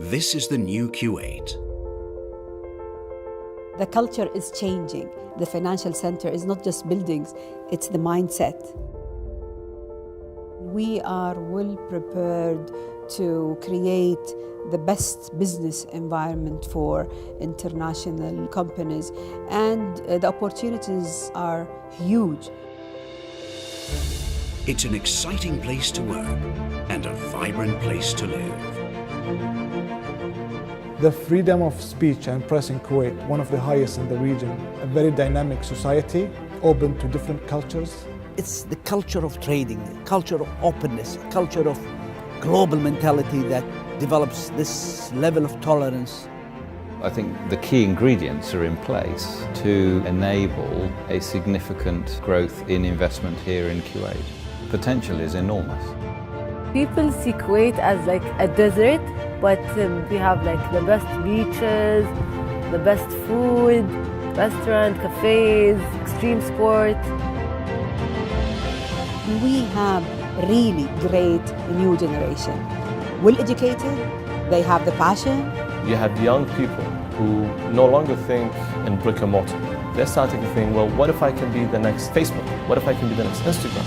This is the new Kuwait. The culture is changing. The financial center is not just buildings, it's the mindset. We are well prepared to create the best business environment for international companies, and the opportunities are huge. It's an exciting place to work and a vibrant place to live. The freedom of speech and press in Kuwait, one of the highest in the region. A very dynamic society, open to different cultures. It's the culture of trading, culture of openness, culture of global mentality that develops this level of tolerance. I think the key ingredients are in place to enable a significant growth in investment here in Kuwait. Potential is enormous. People see Kuwait as like a desert, but we have like the best beaches, the best food, restaurant, cafes, extreme sport. We have really great new generation. Well educated, they have the passion. You have young people who no longer think in brick and mortar. They're starting to think, well, what if I can be the next Facebook? What if I can be the next Instagram?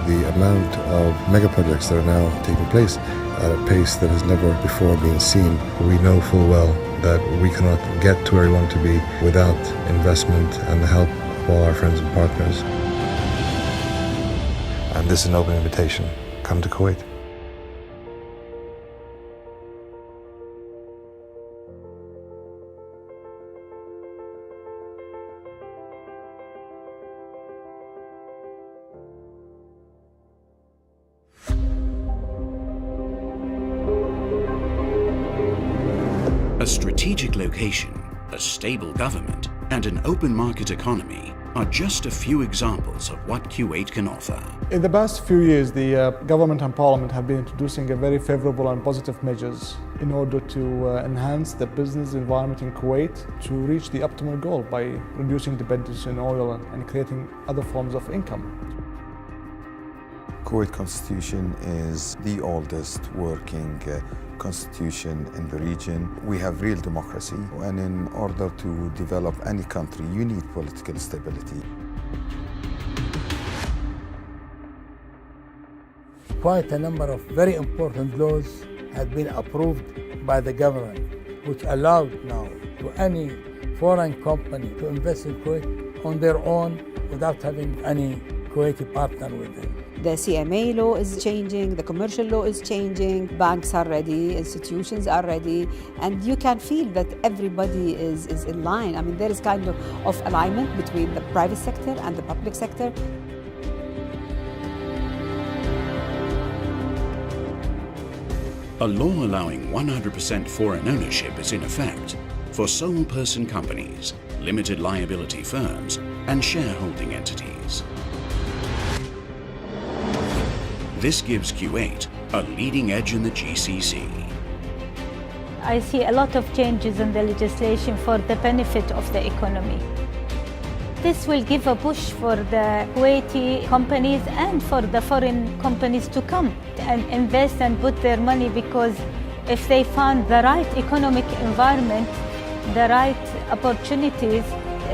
The amount of mega projects that are now taking place at a pace that has never before been seen. We know full well that we cannot get to where we want to be without investment and the help of all our friends and partners. And this is an open invitation. Come to Kuwait. A strategic location, a stable government, and an open market economy are just a few examples of what Kuwait can offer. In the past few years, the government and parliament have been introducing a very favorable and positive measures in order to enhance the business environment in Kuwait to reach the optimal goal by reducing dependence on oil and creating other forms of income. Kuwait Constitution is the oldest working constitution in the region. We have real democracy, and in order to develop any country, you need political stability. Quite a number of very important laws have been approved by the government, which allowed now to any foreign company to invest in Kuwait on their own without having any Kuwaiti partner with them. The CMA law is changing, the commercial law is changing, banks are ready, institutions are ready, and you can feel that everybody is in line. I mean, there is kind of alignment between the private sector and the public sector. A law allowing 100% foreign ownership is in effect for sole person companies, limited liability firms, and shareholding entities. This gives Kuwait a leading edge in the GCC. I see a lot of changes in the legislation for the benefit of the economy. This will give a push for the Kuwaiti companies and for the foreign companies to come and invest and put their money, because if they found the right economic environment, the right opportunities,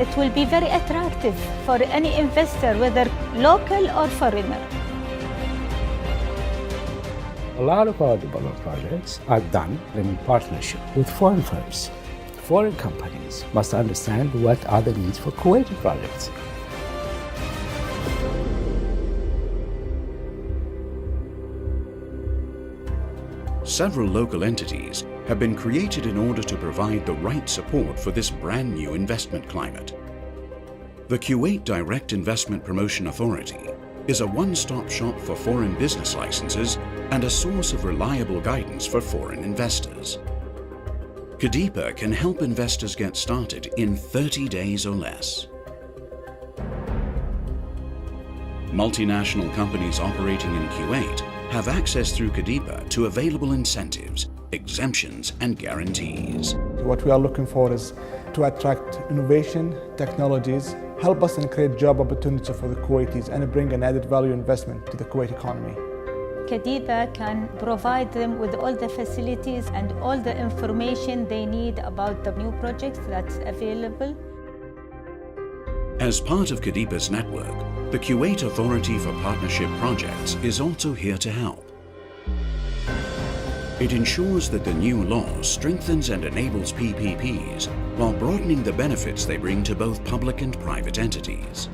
it will be very attractive for any investor, whether local or foreigner. A lot of our development projects are done in partnership with foreign firms. Foreign companies must understand what are the needs for Kuwaiti projects. Several local entities have been created in order to provide the right support for this brand new investment climate. The Kuwait Direct Investment Promotion Authority is a one-stop shop for foreign business licenses and a source of reliable guidance for foreign investors. KDIPA can help investors get started in 30 days or less. Multinational companies operating in Kuwait have access through KDIPA to available incentives exemptions and guarantees. What we are looking for is to attract innovation, technologies, help us and create job opportunities for the Kuwaitis and bring an added value investment to the Kuwait economy. Kadiba can provide them with all the facilities and all the information they need about the new projects that's available. As part of Kadiba's network, the Kuwait Authority for Partnership Projects is also here to help. It ensures that the new law strengthens and enables PPPs while broadening the benefits they bring to both public and private entities.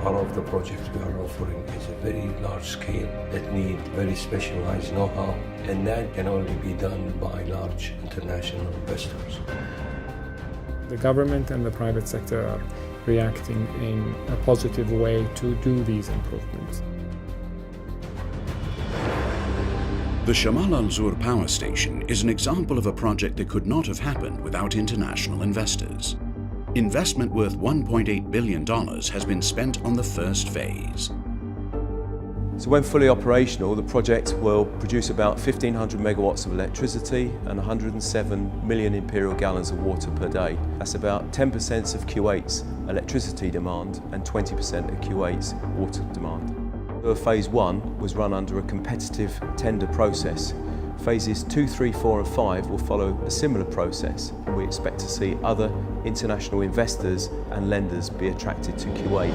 One of the projects we are offering is a very large scale that need very specialized know-how, and that can only be done by large international investors. The government and the private sector are reacting in a positive way to do these improvements. The Shamal Al-Zur power station is an example of a project that could not have happened without international investors. Investment worth $1.8 billion has been spent on the first phase. So when fully operational, the project will produce about 1,500 megawatts of electricity and 107 million imperial gallons of water per day. That's about 10% of Kuwait's electricity demand and 20% of Kuwait's water demand. Phase 1 was run under a competitive tender process. Phases 2, 3, 4 and 5 will follow a similar process, and we expect to see other international investors and lenders be attracted to Kuwait.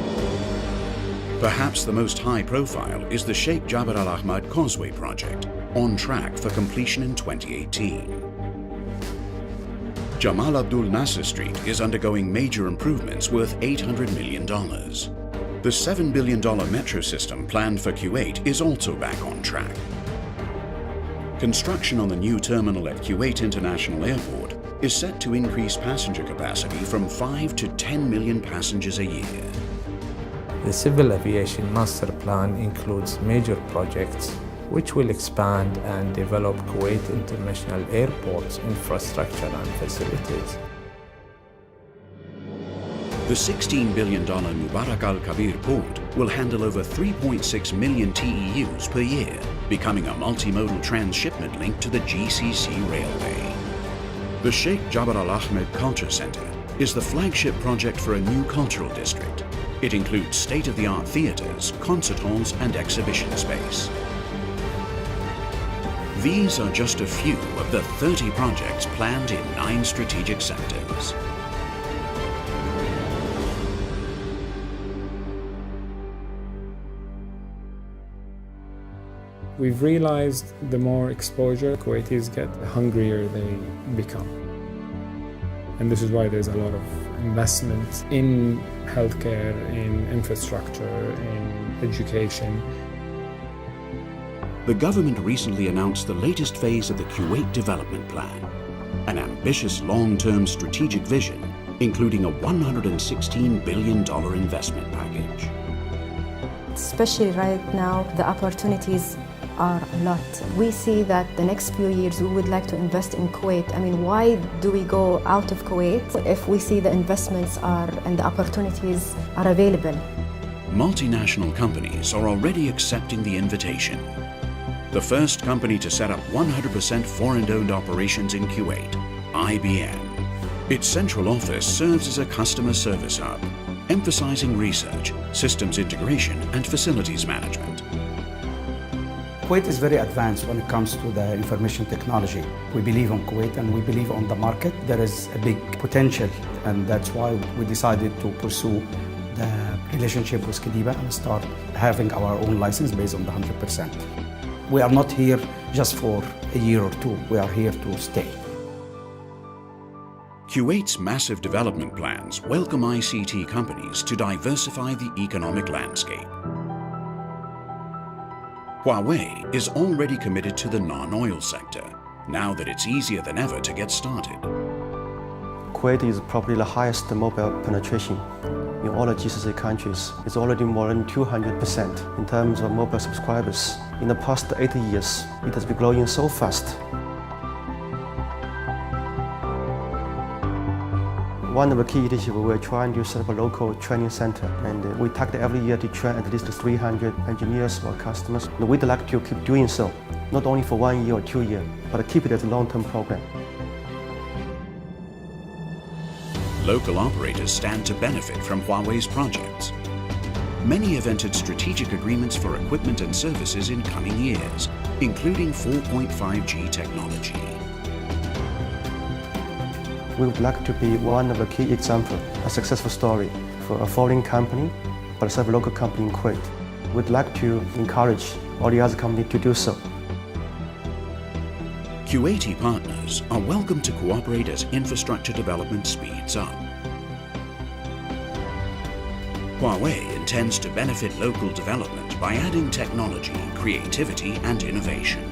Perhaps the most high profile is the Sheikh Jabr Al Ahmad Causeway project, on track for completion in 2018. Jamal Abdul Nasser Street is undergoing major improvements worth $800 million. The $7 billion metro system planned for Kuwait is also back on track. Construction on the new terminal at Kuwait International Airport is set to increase passenger capacity from 5 to 10 million passengers a year. The Civil Aviation Master Plan includes major projects which will expand and develop Kuwait International Airport's infrastructure and facilities. The $16 billion Mubarak Al Kabir port will handle over 3.6 million TEUs per year, becoming a multimodal transshipment link to the GCC railway. The Sheikh Jabr Al Ahmed Culture Center is the flagship project for a new cultural district. It includes state-of-the-art theaters, concert halls and exhibition space. These are just a few of the 30 projects planned in 9 strategic sectors. We've realized the more exposure Kuwaitis get, the hungrier they become. And this is why there's a lot of investment in healthcare, in infrastructure, in education. The government recently announced the latest phase of the Kuwait Development Plan, an ambitious long-term strategic vision, including a $116 billion investment package. Especially right now, the opportunities are a lot. We see that the next few years we would like to invest in Kuwait. I mean, why do we go out of Kuwait if we see the investments are and the opportunities are available? Multinational companies are already accepting the invitation. The first company to set up 100% foreign-owned operations in Kuwait, IBM. Its central office serves as a customer service hub, emphasizing research, systems integration and facilities management. Kuwait is very advanced when it comes to the information technology. We believe on Kuwait and we believe on the market. There is a big potential, and that's why we decided to pursue the relationship with Kadiba and start having our own license based on the 100%. We are not here just for a year or two. We are here to stay. Kuwait's massive development plans welcome ICT companies to diversify the economic landscape. Huawei is already committed to the non-oil sector, now that it's easier than ever to get started. Kuwait is probably the highest mobile penetration in all the GCC countries. It's already more than 200% in terms of mobile subscribers. In the past 80 years, it has been growing so fast. One of the key initiatives, we're trying to set up a local training center, and we target every year to train at least 300 engineers or customers. We'd like to keep doing so not only for 1 year or 2 years, but keep it as a long-term program. Local operators stand to benefit from Huawei's projects. Many have entered strategic agreements for equipment and services in coming years, including 4.5G technology. We would like to be one of the key examples, a successful story for a foreign company, but a local company in Kuwait. We'd like to encourage all the other companies to do so. Kuwaiti partners are welcome to cooperate as infrastructure development speeds up. Huawei intends to benefit local development by adding technology, creativity and innovation.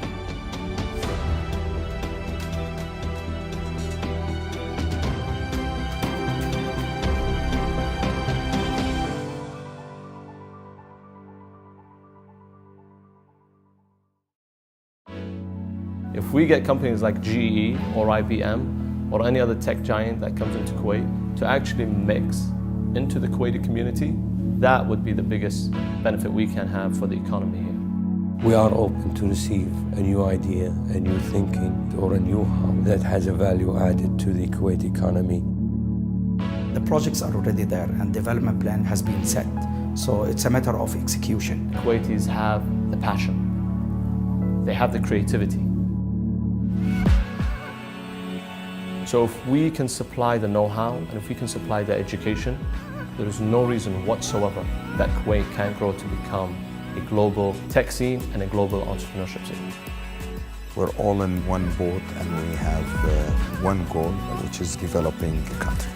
If we get companies like GE or IBM or any other tech giant that comes into Kuwait to actually mix into the Kuwaiti community, that would be the biggest benefit we can have for the economy here. We are open to receive a new idea, a new thinking, or a new hub that has a value added to the Kuwaiti economy. The projects are already there and development plan has been set. So it's a matter of execution. Kuwaitis have the passion. They have the creativity. So if we can supply the know-how and if we can supply the education, there is no reason whatsoever that Kuwait can't grow to become a global tech scene and a global entrepreneurship scene. We're all in one boat and we have one goal, which is developing the country.